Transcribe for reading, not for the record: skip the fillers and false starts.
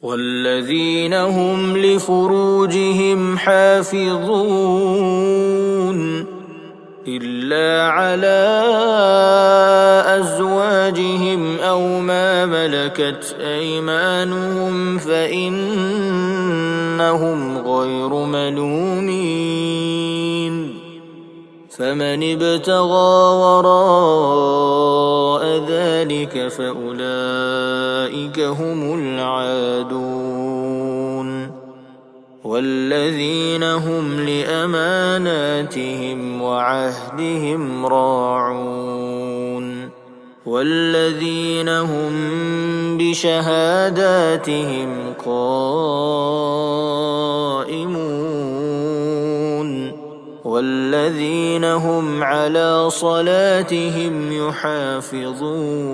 والذين هم لفروجهم حافظون إلا على أزواجهم أو ما ملكت أيمانهم فإنهم غير ملومين فمن ابتغى وراء ذلك فأولئك هم العادون والذين هم لأماناتهم وعهدهم راعون والذين هم بشهاداتهم قائمون والذين هم على صلاتهم يحافظون